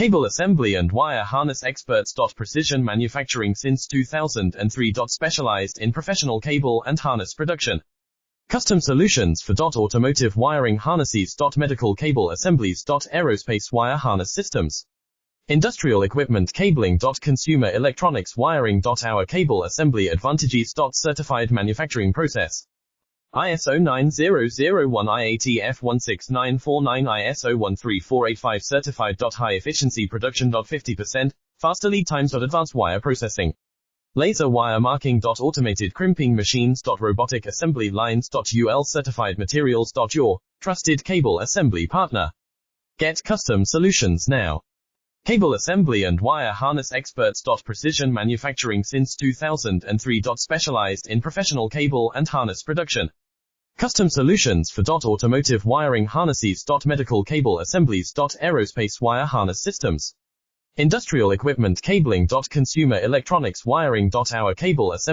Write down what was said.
Cable assembly and wire harness experts. Precision manufacturing since 2003. Specialized in professional cable and harness production. Custom solutions for automotive wiring harnesses. Medical cable assemblies. Aerospace wire harness systems. Industrial equipment cabling. Consumer electronics wiring. Our cable assembly advantages. Certified manufacturing process. ISO 9001 IATF 16949 ISO 13485 certified. High efficiency production. 50% faster lead times. Advanced wire processing. Laser wire marking. Automated crimping machines. Robotic assembly lines. UL certified materials. Your trusted cable assembly partner. Get custom solutions now. Cable assembly and wire harness experts. Precision manufacturing since 2003. Specialized in professional cable and harness production. Custom solutions for automotive wiring harnesses. Medical cable assemblies. Aerospace wire harness systems. Industrial equipment cabling. Consumer electronics wiring. Our cable assembly